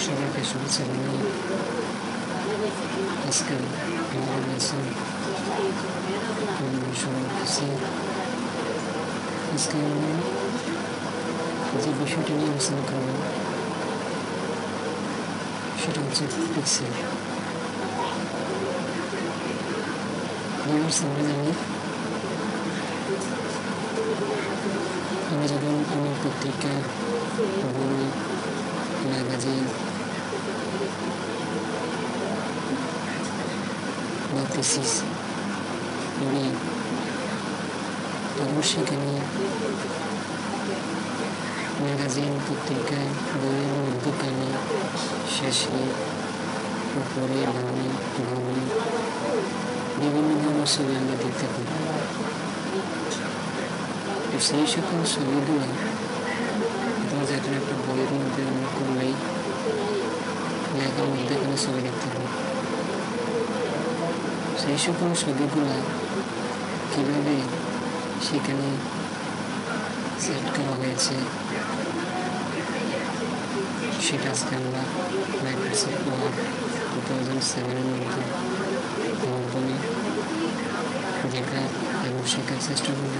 সবাইকে শুভেচ্ছা জানাই। আজকে আমাদের লেসন শুরু করছি। আজকে আমরা যে বিষয়টি নিয়ে আলোচনা করব সেটা হচ্ছে পিক্সেল। আমরা জানি আমরা যখন কোনো পত্রিকা, বই, ম্যাগাজিন বা থিসিস পড়ি, তখন সেখানে ম্যাগাজিন, পত্রিকায়, বইয়ের মধ্যখানে, শেষে, উপরে, ডানে, বামে বিভিন্ন ধরনের ছবি আমরা দেখতে পাই। তো সেই সকল ছবিগুলো যেখানে একটা বইয়ের মধ্যে আমরা করলেই লেখার মধ্যে এখানে ছবি দেখতে পাই। সেই সকল ছবিগুলো কীভাবে সেখানে সেট করা হয়েছে সেটা আজকে আমরা মাইক্রোসফট ওয়ার্ড 2007 মধ্যে বলি দেখা এবং শেখার চেষ্টা করব।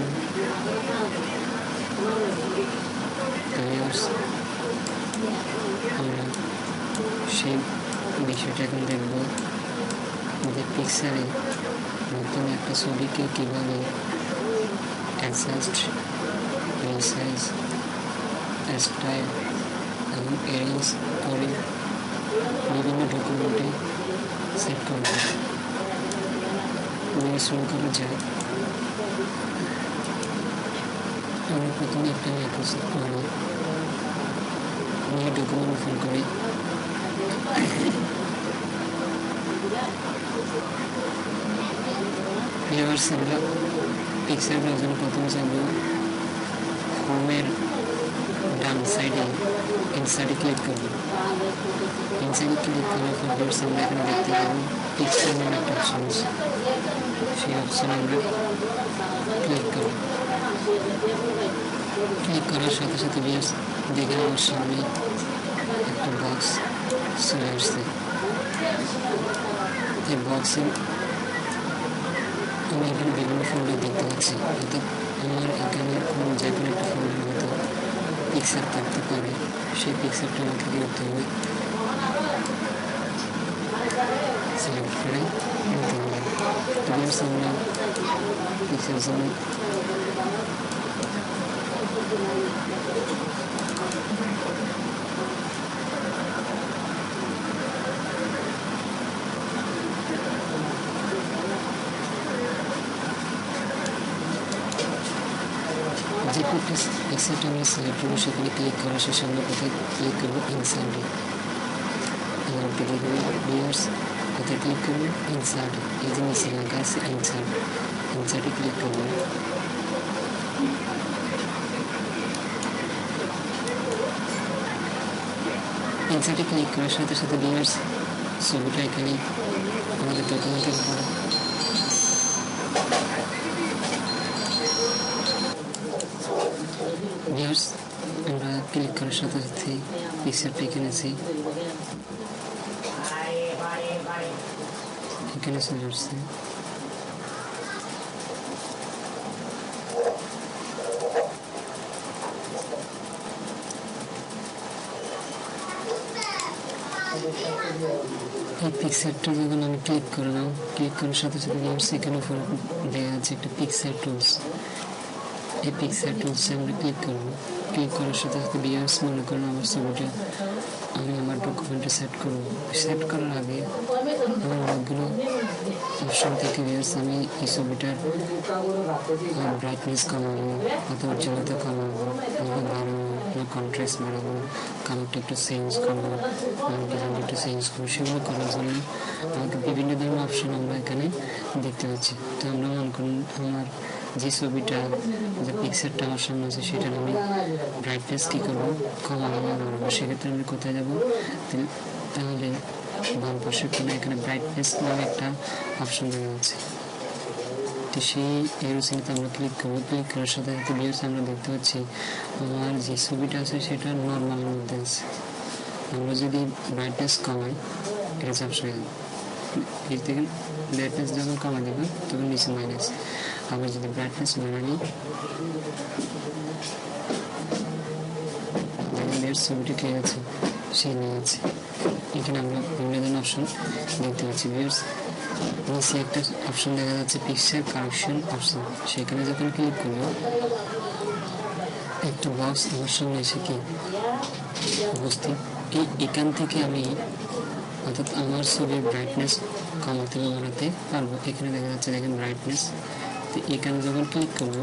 আমরা সেই বিষয়টা এখন দেখব যে পিক্সারে নতুন একটা ছবিকে কীভাবে অ্যাডজাস্ট, রিসাইজ, স্টাইল এবং এরেঞ্জ করে বিভিন্ন ডকুমেন্টে সেট করা যায়। শুরু করা যায়। আমরা প্রথমে একটা মাইক্রোসফট ওয়ার্ড নিয়ে ডকুমেন্ট ওপেন করি। আমরা পিক্সার ব্রাউজারে প্রথমে যাব হোমের ডান সাইডে ইনসার্টে ক্লিক করব। ইনসার্টে ক্লিক করার পর আমরা এখানে দেখতে পাবো পিক্সার নামে একটা অপশন আছে। সেই অপশনে আমরা ক্লিক করব। ক্লিক করার সাথে সাথে দেখে আমার সামনে একটা বক্স চলে আসছে। এই বক্সে আমি এখানে বিভিন্ন ফোল্ডার দেখতে পাচ্ছি। অর্থাৎ আমার এখানে যে কোনো একটা ফোল্ডার হয়তো পিক্সার থাকতে পারে। সেই পিক্সারটা আমাকে কী করতে হবে, সিলেক্ট করে নিতে হবে। আমরা পিক্সার জন্য যে পিক্সারটা আমরা সিলেক্ট করবো সেখানে ক্লিক করার শেষে আমরা কোথায় ক্লিক করবো, ইনসার্টে। আমার দিকে ভিউয়ার্স কোথায় ক্লিক করবো, ইনসার্টে। এই যে নিচে লেখা আছে ইনসার্ট, ইনসার্টে ক্লিক করবো। ইনসার্টে ক্লিক করার সাথে সাথে ভিউয়ার্স ছবিটা এখানে আমাদের ডকুমেন্টের উপর ভিউয়ার্স আমরা ক্লিক করার সাথে সাথে পিকচারটা এখানে আছে, এখানে চলে আসছে। এই পিকচারটা যখন আমি ক্লিক করলাম, ক্লিক করার সাথে সাথে সেখানে উপর দেওয়া আছে একটা পিক্সার টুলস। এই পিক্সার টুলসে আমরা ক্লিক করবো। ক্লিক করার সাথে সাথে ভিউয়ার্স মনে করেন আমার ছবিটা আমি আমার ডকুমেন্টে সেট করবো। সেট করার আগে আমার অনেকগুলো অপশন থেকে ভিউয়ার্স আমি এই ছবিটার ব্রাইটনেস কমাবো, অথবা উজ্জ্বলতা কমাবো, বাড়াবো, কন্ট্রাস্ট বাড়াবো, কালারটা একটু চেঞ্জ করবো, ডিজাইনটা একটু চেঞ্জ করবো। সেগুলো করার জন্য আমাকে বিভিন্ন ধরনের অপশন আমরা এখানে দেখতে পাচ্ছি। তো আমরা মনে করুন আমার যে ছবিটা, যে পিকচারটা আমার সামনে আছে সেটার আমি ব্রাইটনেস কী করবো, কমাবো, বাড়াবো। সেক্ষেত্রে আমি কোথায় যাবো, তাহলে বাম পাশে কিনা এখানে ব্রাইটনেস নামে একটা অপশন দেওয়া আছে। তো সেই এরোসিনতে আমরা ক্লিক করবো। ক্লিক করার সাথে সাথে ভিউয়ার্স আমরা দেখতে পাচ্ছি আমার যে ছবিটা আছে সেটা নর্মালের মধ্যে আছে। আমরা যদি ব্রাইটনেস কমাই এটা ঝাপসা হয়ে যাবে, এর থেকে ব্রাইটনেস যখন কমাই দেব তখন নিচে মাইনাস। আবার যদি ব্রাইটনেস বাড়াই দেখেন ছবিটা কে আছে সেই নিয়ে আছে। এখানে আমরা বিভিন্ন অপশন দেখতে পাচ্ছি। নিচে একটা অপশন দেখা যাচ্ছে পিকচার কারেকশন অপশন, সেখানে যখন ক্লিক করবো একটা বক্স আমার সামনে এসে কি উপস্থিত। এখান থেকে আমি অর্থাৎ আমার ছবির ব্রাইটনেস কমাতে বা বাড়াতে পারবো। এখানে দেখা যাচ্ছে দেখেন ব্রাইটনেস, তো এখানে যখন ক্লিক করবো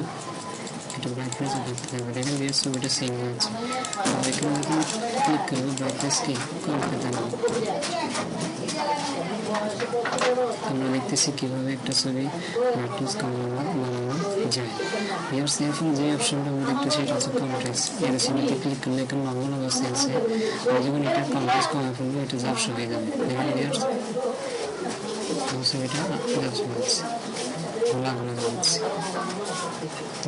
এটা ব্রাইটনেস বাড়তে থাকবে। দেখেন যে ছবিটা সেম হয়ে আছে। আর এখানে যখন ক্লিক করবো ব্রাইটনেস কি কমতে থাকবে। আমরা দেখতেছি কিভাবে একটা ছবি ব্রাইটনেস বানানো যায়। এর সেলফোন যে অপশনটা আমরা দেখতেছি এটা হচ্ছে কন্ট্রাস্ট। এর ছবিতে ক্লিক করলে এখানে নর্মাল অবস্থা আছে, আর যখন এটা কন্ট্রাস্ট কমে ফেলবো এটা ঝাপসা হয়ে যাবে। দেখেন এর ছবিটা ঝাপসা হচ্ছে, ঘোলা ঘোলা যাচ্ছে।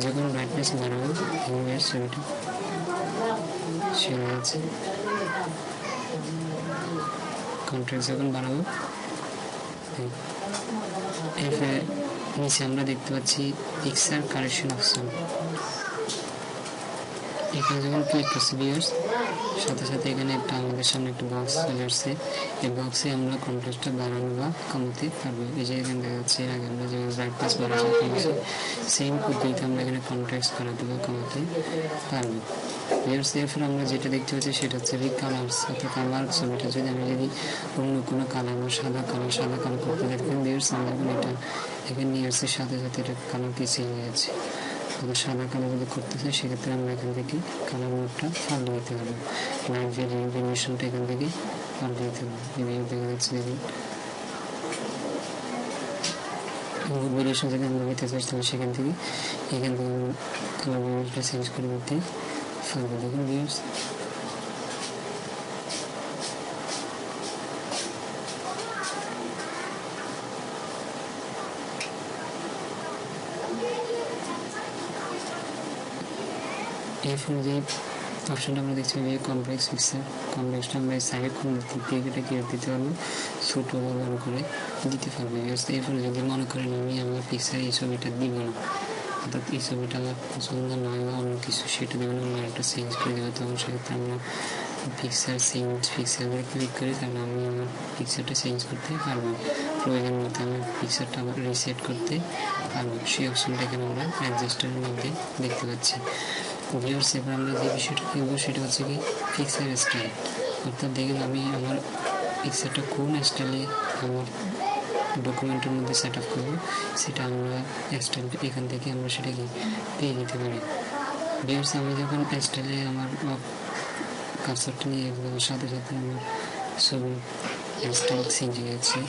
যখন ব্রাইটনেস বাড়াবো এর ছবিটা সেরে যাচ্ছে। কন্ট্রাস্ট যখন বাড়াবো এরপরে নিচে আমরা দেখতে পাচ্ছি পিকচার কারেকশন অপশন। এখানে যখন ক্লিক করছি ভিউয়ার্স সাথে সাথে এখানে একটা আমাদের সামনে একটা বক্স চলে আসছে। এই বক্সে আমরা কন্ট্রাস্টটা বাড়ানো বা কমাতে পারবো। এই যে এখানে দেখা যাচ্ছে আগে আমরা যেমন ব্রাইটনেস বাড়াতে কমেছি সেম পদ্ধতিতে আমরা এখানে কন্ট্রাস্ট বাড়াতে বা কমাতে পারবো। ভিউয়ার্স এরপর আমরা যেটা দেখতে পাচ্ছি সেটা হচ্ছে কালার্স, অর্থাৎ আমার ছবিটা যদি আমি অন্য কোনো কালার বা সাদা কালার করতে দেখবেন ভিউয়ার্স আমি যখন এটা এখানে নিয়ে আসছি সাথে সাথে এটা কালার কি চেঞ্জ হয়ে যাচ্ছে। আমরা সাদা কালার যদি করতে চাই সেক্ষেত্রে আমরা এখান থেকে কালার মোডটা পাল্টে দিতে পারবো। লাইট ভেরিয়েশনটা এখান থেকে পাল্টে দিতে পারবো। এই দেখা যাচ্ছে দেখুন মোড ভেরিয়েশন যদি আমরা নিতে চাই তাহলে সেখান থেকে এখান থেকে কালার ভেরিয়েশনটা চেঞ্জ করে দিতে পারবো। দেখুন ভিউয়ার্স এরপর যে অপশনটা আমরা দেখছি যে কমপ্লেক্স পিকচার, কমপ্লেক্সটা আমরা সাইড কোন দিক দিয়ে এটা কি দিতে পারবো, ছোটো বা বড় করে দিতে পারবো। এরপরে যদি মনে করেন আমার পিকচার এই ছবিটা দিব না, অর্থাৎ এই ছবিটা আমার পছন্দ নয় বা অন্য কিছু সেটা দেবেন আমরা একটা চেঞ্জ করে দেবো, তখন সেক্ষেত্রে আমরা পিকচার ক্লিক করি তাহলে আমি আমার পিকচারটা চেঞ্জ করতে পারবো। প্রয়োজন মতো আমি পিকচারটা আবার রিসেট করতে পারবো। সেই অপশনটা এখানে আমরা অ্যাডজাস্টারের মধ্যে দেখতে পাচ্ছি। ভিউয়ার্স এবার আমরা যে বিষয়টা দেখব সেটা হচ্ছে কি পিকচার স্টাইল, অর্থাৎ দেখেন আমি আমার পিকচারটা কোন স্টাইলে আমার ডকুমেন্টের মধ্যে সেট আপ করবো সেটা আমরা স্টাইলটা এখান থেকে আমরা সেটা কি পেয়ে যেতে পারি। ভিউয়ার্স আমি যখন স্টাইলে আমার কার্সারটা নিয়ে সাথে সাথে আমার ছবির স্টাইল চেঞ্জ হয়ে যাচ্ছে।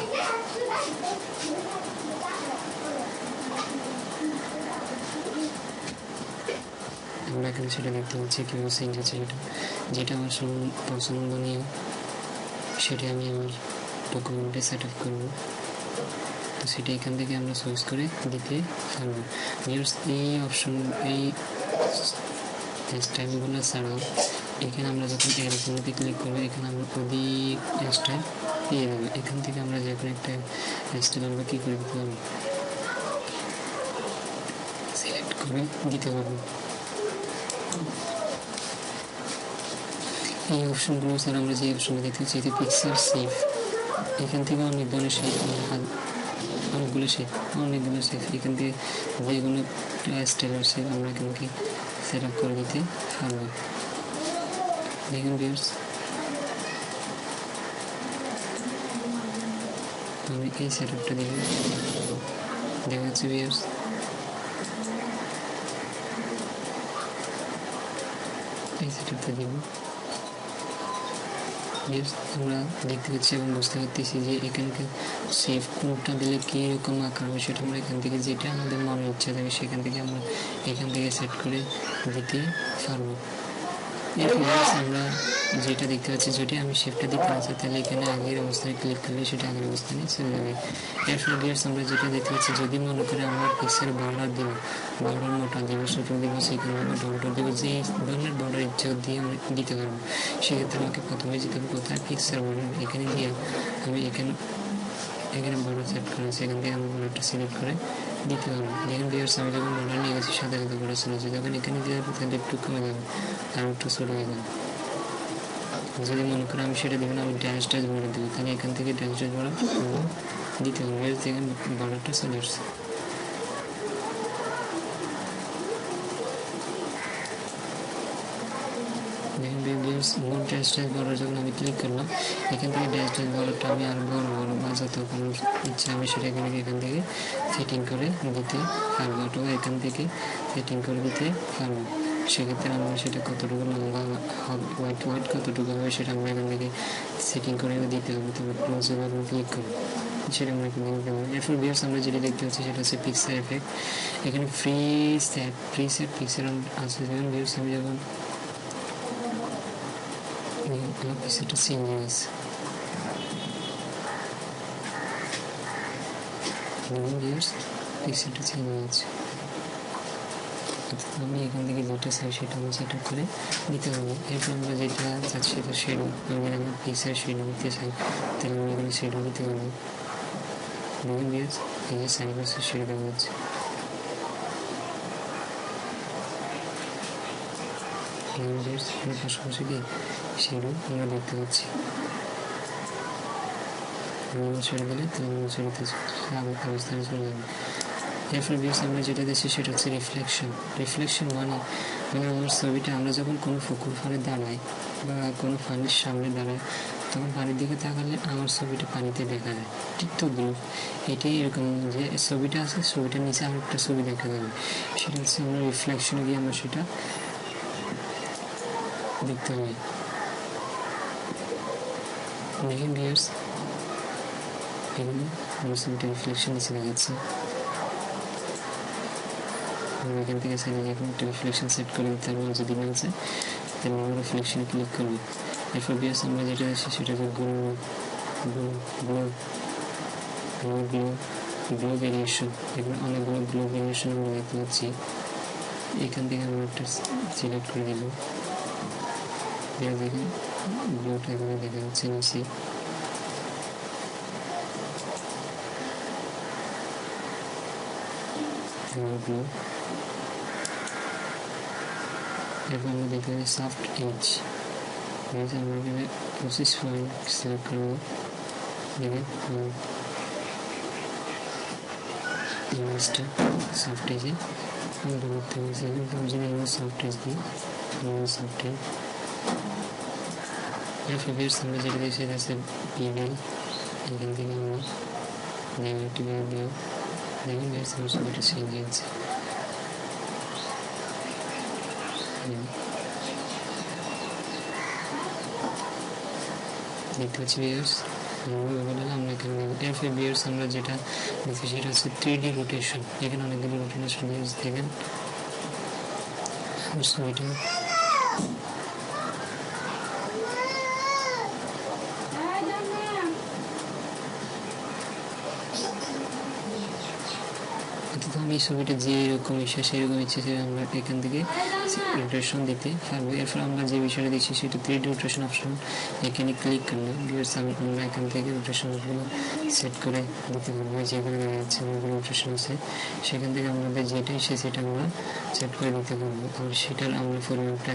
আমরা এখানে সেটা দেখতে পাচ্ছি কীভাবে চেঞ্জ হচ্ছে। যেটা আমার পছন্দনীয় সেটা আমি আমার ডকুমেন্টে সেট আপ করবো, তো সেটা এখান থেকে আমরা চয়েস করে দিতে পারবো। এই অপশন এই স্টাইলগুলো ছাড়াও এখানে আমরা যখন এরকমতে ক্লিক করবো এখানে আমরা অধিক স্টাইল পেয়ে যাবো। এখান থেকে আমরা যে কোনো একটা স্টাইল আমরা কী করে দিতে পারবো, সিলেক্ট করে দিতে পারবো। এই অপশনগুলো স্যার আমরা যে অপশনটা দেখতে পাচ্ছি এতে পিকচার সেভ, এখান থেকে অনেক ধরনের শেপ অনেকগুলো শেপ এখান থেকে যে কোনো স্টাইলের শেপ আমরা এখান থেকে সেট আপ করে দিতে পারবো। দেখুন ভিউয়ার্স আমি এই সেট আপটা দেখি দেখা যাচ্ছে ভিউয়ার্স এই সেট আপটা দিব। আমরা দেখতে পাচ্ছি এবং বুঝতে পারতেছি যে এখানকার সেভ কোনটা দিলে কীরকম আঁকা হবে সেটা আমরা এখান থেকে যেটা আমাদের মনের ইচ্ছা থাকে সেখান থেকে আমরা এখান থেকে সেট করে দিতে পারবো। এরপর আমরা যেটা দেখতে পাচ্ছি, যদি আমি শিফটটা দিতে পারছি তাহলে এখানে আগের অবস্থায় ক্লিক করলে সেটা আগের অবস্থানে চলে যাবে। এরপর ভিউয়ার্স আমরা যেটা দেখতে পাচ্ছি, যদি মনে করে আমরা পিক্সেল বর্ডার দিব, বর্ডার মোটা দিব, ছোটো দিব, সেখানে আমরা ডলটা দিব, যে ধরনের বর্ডার ইচ্ছা দিয়ে আমরা দিতে পারবো। সেক্ষেত্রে আমাকে প্রথমে যেতে হবে কোথায়, পিক্সেল বর্ডার, এখানে গিয়ে আমি এখানে বর্ডার সেট করা আছে, এখান থেকে আমি বর্ডারটা সিলেক্ট করে দিতে পারবো। দেখেন ভিউয়ার্স আমি যখন বর্ডার নিয়ে গেছি সাথে সাথে বর্ডার চলে যাচ্ছে, যখন এখানে দিয়ে যাবো তাহলে একটু কমে যাবে আর একটু ছোটো হয়ে যাবে। যদি মনে করেন আমি সেটা দেবেন, আমি ড্যাশ বর্ডার দেবো, তাহলে এখান থেকে ড্যাশ বর্ডার দিতে হবে। দেখেন বর্ডারটা চলে আসছে। দেখেন ভিউয়ার্স মোট ড্যাশ বর্ডার যখন আমি ক্লিক করলাম, এখান থেকে ড্যাশ বর্ডারটা আমি আরও বড় বা যত কোনো ইচ্ছা আমি সেটা এখান থেকে সেটিং করে দিতে পারবো, অথবা এখান থেকে সেটিং করে দিতে পারবো। সেক্ষেত্রে আমরা সেটা কতটুকু লম্বা হবে, হোয়াইট কতটুকু হবে সেটা আমরা এখান থেকে সেটিং করে দিতে হবে। তবে ক্লোজে বাটন ক্লিক করবো, সেটা আমরা এখান থেকে দেবো। এরপর ভিউয়ার্স আমরা যেটা দেখতে পাচ্ছি সেটা হচ্ছে পিক্সেল এফেক্ট। এখানে ফ্রি সেট পিক্সেল আছে। যেমন ভিউয়ার্স আমি যখন পিক্সেলটা চেঞ্জ হয়ে গেছে, ভিউয়ার্স পিক্সেলটা চেঞ্জ হয়ে গেছে। আমি এখান থেকে যেটা চাই সেটা আমি সেট করে দিতে পারবো। এরপর আমরা যেটা চাচ্ছি সেটা শেডো, আমি আমার পিক্সেল শেডো দিতে চাই তাহলে আমি এখানে শেডো দিতে পারবো। দেখুন ভিউয়ার্স এই যে সাইবার্সের শেডো দেওয়া হচ্ছে। পাশাপাশি শেডো আমরা দেখতে পাচ্ছি, ছেড়ে দিলে তাহলে ছেড়েতে স্বাভাবিক অবস্থায় চলে যাবে। এরপর ভিউয়ার্স আমরা যেটা দেখছি সেটা হচ্ছে রিফ্লেকশন মানে আমার ছবিটা আমরা যখন কোনো পুকুর পাড়ে দাঁড়াই বা কোনো পানির সামনে দাঁড়াই, তখন পানির দিকে তাকালে আমার ছবিটা পানিতে দেখা যায়। ঠিক তো গ্রুপ এটাই এরকম, যে ছবিটা আছে ছবিটার নিচে আর একটা ছবি দেখা যাবে, সেটা হচ্ছে আমরা রিফ্লেকশনে গিয়ে আমরা সেটা দেখতে হবে। দেখেন ভিউয়ার্স এখানে আমার ছবিটা রিফ্লেকশন নিচে দেখাচ্ছে। আমরা এখান থেকে চাইলে এখন একটা রিফ্লেকশন সেট করে দিতে পারবো, যদি না আছে তাহলে আমরা রিফ্লেকশনে ক্লিক করবো। এরপর ভিউয়ার্স আমরা যেটা আছে সেটা হচ্ছে গ্লো ভেরিয়েশন। এখানে অনেকগুলো গ্লো ভেরিয়েশন আমরা দেখতে পাচ্ছি। এখান থেকে আমরা একটা সিলেক্ট করে দেবো, দেখেন গ্লোটা এখানে দেখা যাচ্ছে নিচে। এরপর আমরা দেখতে পাচ্ছি সফট এজ, আমরা এখানে 25 পয়েন্ট সিলেক্ট করবো। দেখেন ইমেজটা সফট এজে আমরা করতে পারছি। যদি আমরা সফট এজ দিই, সফট এজ। এরপর আমরা যেটা দিই সেটা হচ্ছে বিবেল। এখান থেকে আমরা নেগেটিভ দিও, দেখুন আমার ছবিটা চেঞ্জ হয়েছে। দেখতে পাচ্ছি ভিউয়ার্স আমরা এখানে এরপর ভিউয়ার্স আমরা যেটা দেখছি সেটা হচ্ছে 3D রোটেশন। এখানে অনেকগুলো রোটেশন ভিউয়ার্স দেখেন ছবিটা আমি ছবিটা যেরকম ইচ্ছা সেরকম ইচ্ছে আমরা এখান থেকে রোটেশন দিতে পারবো। এরপর আমরা যে বিষয়টা দেখছি সেটা 3D রোটেশন অপশন, এখানে ক্লিক করলে ভিউয়ার্স আমরা এখান থেকে রোটেশনগুলো সেট করে দিতে পারবো। যেগুলো দেখা যাচ্ছে অনেকগুলো রোটেশন আছে, সেখান থেকে আমাদের যেটা এসে সেটা আমরা সেট করে দিতে পারবো। আর সেটার আমরা পরিমাণটা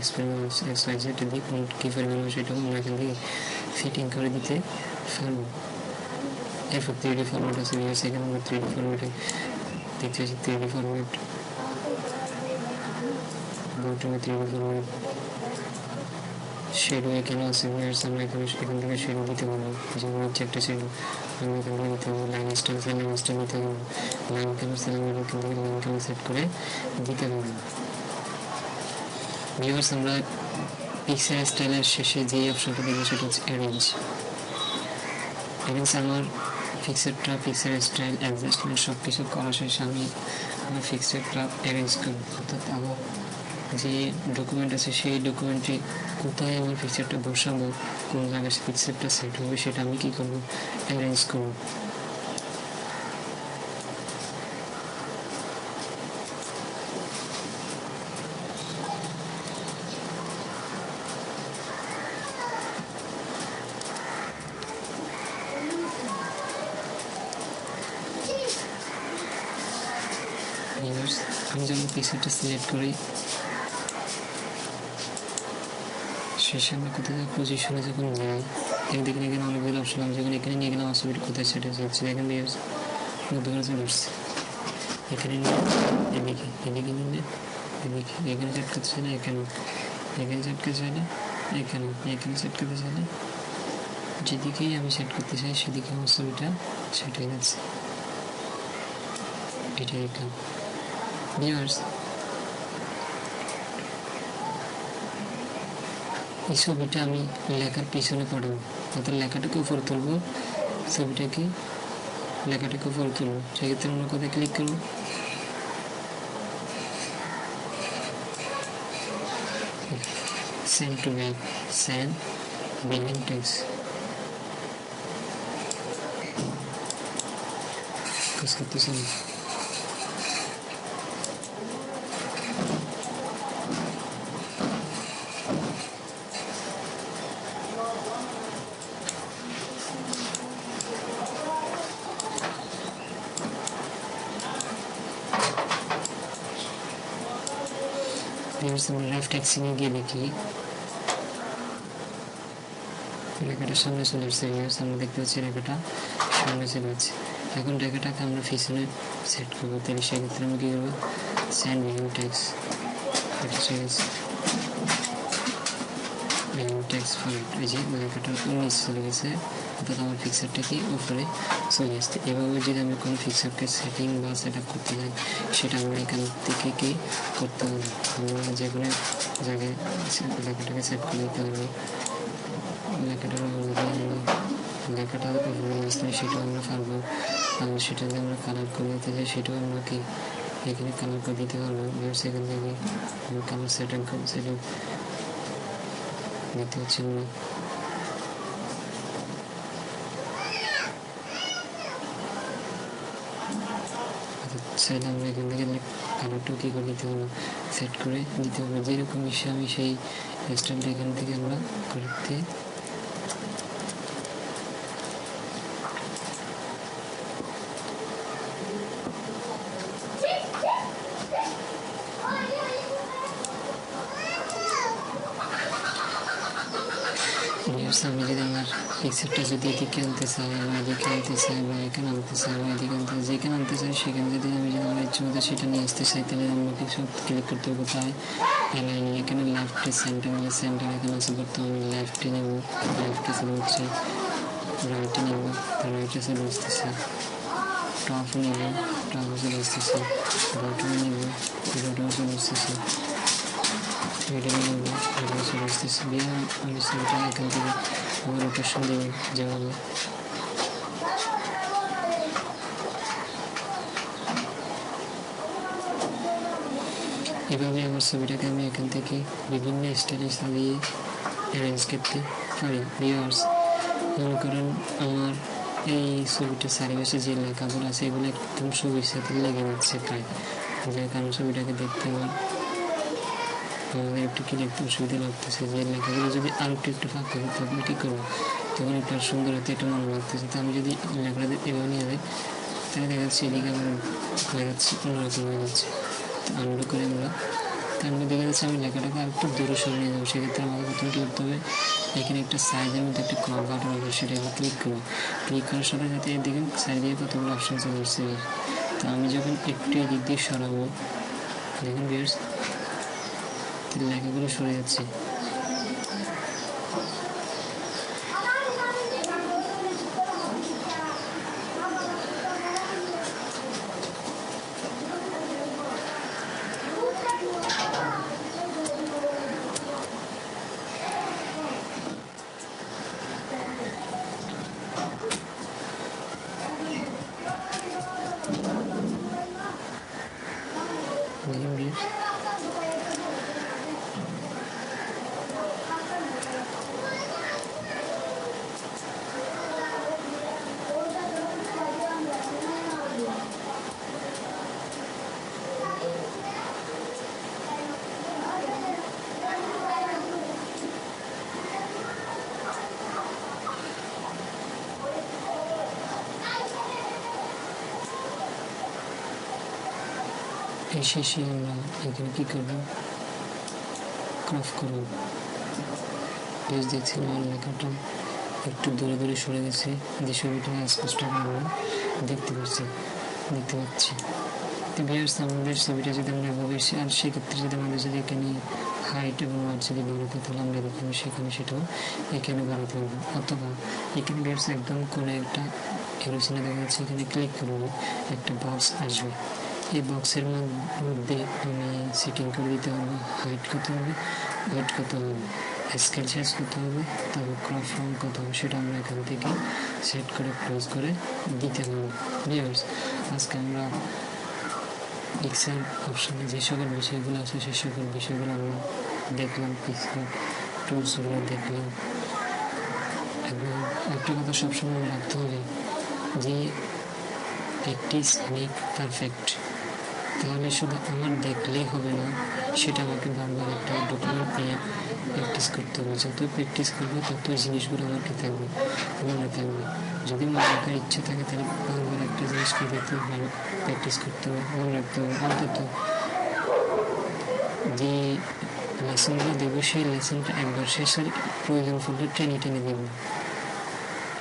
XYZ দিই, কোন কী পরিমাণ সেটাও আমরা এখান থেকে ফিটিং করে দিতে পারবো। এরপর 3D ফরম্যাট আছে ভিউয়ার্স, এখানে আমরা 3D ফরম্যাটে দেখতে পাচ্ছি 3D ফরম্যাট, শেডো এখানে আছে ভিউয়ার্স, আমরা এখান থেকে শেডো দিতে পারবো। যেমন হচ্ছে একটা শেডো আমরা এখান থেকে দিতে পারবো, লাইন স্টাইল দিতে পারবো, লাইন কালার আমরা এখান থেকে লাইন কালার সেট করে দিতে পারবো। ভিউয়ার্স আমরা পিক্সেল স্টাইলের শেষে যে অপশনটা দেখবো সেটা হচ্ছে অ্যারেঞ্জ। আমার পিক্সেল স্টাইল অ্যাডজাস্টমেন্ট সব কিছু করা শেষে আমি আমার পিক্সেলটা অ্যারেঞ্জ করবো, অর্থাৎ আবার যে ডকুমেন্ট আছে সেই ডকুমেন্টে কোথায় আমার পিকচারটা বসাবো, কোন জায়গায় পিকচারটা সেট হবে, সেটা আমি কী করবো, অ্যারেঞ্জ করবো। আমি যখন পিকচারটা সিলেক্ট করি, সেই সময় কোথায় পজিশনে যখন যাই, একদিকে এখানে অনেকগুলো অপশন, আমি যখন এখানে নিয়ে গেলাম ছবিটা কোথায় সেটা হচ্ছে, দেখেন দোকানে চলে আসছে, এখানে নিয়ে এদিকে নিলে এদিকে, এখানে সেট করতে চাইলে এখানে সেট করতে চাইলে এখানে সেট করতে চাইলে যেদিকেই আমি সেট করতে চাই সেদিকে আমার ছবিটা সেট হয়ে যাচ্ছে। এটাই কাজ। ভিউয়ার্স, এই ছবিটা আমি লেখার পিছনে পড়াবো, অর্থাৎ লেখাটাকে উপরে তুলবো, লেখাটাকে উপরে তুলবো। সেক্ষেত্রে আমরা কোথায় ক্লিক করবো, send to back, send building text, কাজ করতেছে না। আমরা লেফট এক্সিংয়ে গিয়ে দেখি রেখাটা সামনে চলে আসছে। আমরা দেখতে পাচ্ছি রেখাটা সামনে চলে যাচ্ছে। এখন রেখাটাকে আমরা পিছনে সেট করবো, তাহলে সেক্ষেত্রে আমরা কী করবো, সেন্ড ভিউ টেক্সট, এটা চলে গেছে ভিউ টেক্সট ফরম্যাট। এই যে লেখাটার নিচে চলে গেছে, অর্থাৎ আমার পিকচারটা কি উপরে চলে আসছে। এভাবে যদি আমি কোনো পিকচারকে সেটিং বা সেট আপ করতে যাই, সেটা আমরা এখান থেকে কি করতে হবে, আমরা যে কোনো জায়গায় লেখাটাকে সেট করে দিতে পারবো। লেখাটা উপরে আসলে সেটাও আমরা পারবো, আর সেটা যদি আমরা কালার করে দিতে চাই সেটাও আমরা কি এখানে কালার করে দিতে পারবো। সেখান থেকে আমরা কালার সেটিং দিতে হচ্ছে আমরা। চাইলে আমরা এখান থেকে কালারটাও কী করে দিতে পারবো, সেট করে দিতে পারবো। যেরকম বিষয়ে আমি সেই স্টাইলটা এখান থেকে আমরা করতে আমি যদি আমার পিকচারটা যদি এদিকে আনতে চাই বা এদিকে আনতে চাই বা এখানে আনতে চাই বা এদিকে আনতে চাই, যেখানে আনতে চাই সেখানে যদি আমার ইচ্ছে মতো সেটা নিয়ে আসতে চাই, তাহলে আমাকে সব ক্লিক করতে হবে কোথায়, অ্যালাইনে। এখানে লেফটে সেন্টার এখানে আছে, বর্তমানে আমি লেফটে নেব, লেফটে চলে হচ্ছে, রাইটে নেব, রাইটে চলে আসতেছে, টপে নেব, টপে চলে আসতেছে, বটমে নেব, বটমে চলে আসতেছে, মিডিল নেব, মিডিলে চলে আসতেছে। আমি সেটা এখান থেকে আমার রোটেশন দেবো যেভাবে, এভাবে আমার ছবিটাকে আমি এখান থেকে বিভিন্ন স্টাইলে সাজিয়ে অ্যারেঞ্জ করতে পারি। ভিউয়ার্স, মনে করেন আমার এই ছবিটার চারিপাশে যে লেখাগুলো আছে এগুলো একদম ছবির সাথে লেগে যাচ্ছে প্রায়, যে কারণ ছবিটাকে দেখতে আমাদের একটু কি দেখতে অসুবিধা লাগতেছে, যে লেখাগুলো যদি আর একটু ফাঁকা হতো তখন কী করবো, তখন একটু সুন্দর হতে একটু মনে লাগতেছে। তো আমি যদি লেখাটা এভাবে নিয়ে যাই তাহলে দেখা যাচ্ছে এদিকে আমার লেখাচ্ছি অন্যরকম হয়ে যাচ্ছে। তো আনন্দ করে আমরা তারপরে দেখা যাচ্ছে আমি লেখাটাকে আর একটু দূরে সরে নিয়ে যাবো। সেক্ষেত্রে আমাকে প্রথমে কী করতে হবে, এখানে একটা সাইজের মধ্যে একটা ক্রপ বাটন হবে, সেটা আমি ক্লিক করবো। ক্লিক করার সাথে সাথে এদিকে সাইডে কতগুলো অপশান চলে আসছে। তো আমি যখন একটু এদিক দিয়ে সরাবো, দেখুন ভিউয়ার্স লেখাগুলো সরে যাচ্ছে। এই শেষে আমরা এখানে কি করবো, ক্রপ করব। পেজ দেখছেন আমার লেখাটা একটু দূরে দূরে সরে গেছে, যে ছবিটা স্পষ্ট আমরা দেখতে পাচ্ছি। তো ভিউয়ার্স, আমাদের ছবিটা যদি আমরা এভাবে, আর সেক্ষেত্রে যদি আমাদের যদি এখানে হাইট এবং ওয়াইড যদি বাড়াতে, তাহলে আমরা দেখুন সেখানে সেটাও এখানে বাড়াতে হবে। অথবা এখানে ভিউয়ার্স একদম কোনো একটা এরোচিনে দেখা যাচ্ছে, এখানে ক্লিক করবো, একটা বক্স আসবে। এই বক্সের মধ্যে আমি সেটিং করে দিতে হবে হাইট কত হবে, ওয়েট কত হবে, স্কেল সাইজ কত হবে, তারপর ক্রপ ফর্ম কত হবে, সেটা আমরা এখান থেকে সেট করে ক্লোজ করে দিতে হবে। ভিউয়ার্স, আজকে আমরা পিক্সেল অপশানে যে সকল বিষয়গুলো আছে সে সকল বিষয়গুলো আমরা দেখলাম, পিক্সেল টুলসগুলো দেখলাম। এবং একটা কথা সবসময় রাখতে হবে যে প্র্যাকটিস মেক পারফেক্ট। তাহলে শুধু আমার দেখলেই হবে না, সেটা আমাকে বারবার একটা ডকুমেন্ট নিয়ে প্র্যাকটিস করতে হবে। যত প্র্যাকটিস করবো তত জিনিসগুলো আমার কি থাকবে, মনে থাকবে। যদি মনে রাখার ইচ্ছা থাকে তাহলে বারবার একটা জিনিসকে দেখতে ভালো প্র্যাকটিস করতে হবে, মনে রাখতে হবে। অন্তত যে লেসনগুলো দেবো সেই লেসনটা একবার শেষের প্রয়োজন পড়লে টেনে দেবো,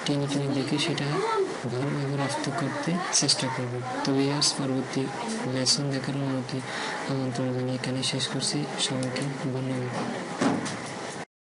টেনে দেখে সেটা ভালোভাবে রপ্ত করতে চেষ্টা করব। তবে আজ পরবর্তী লেসন দেখার অনুমতি আমন্ত্রণ জানিয়ে এখানে শেষ করছি। সবাইকে ধন্যবাদ।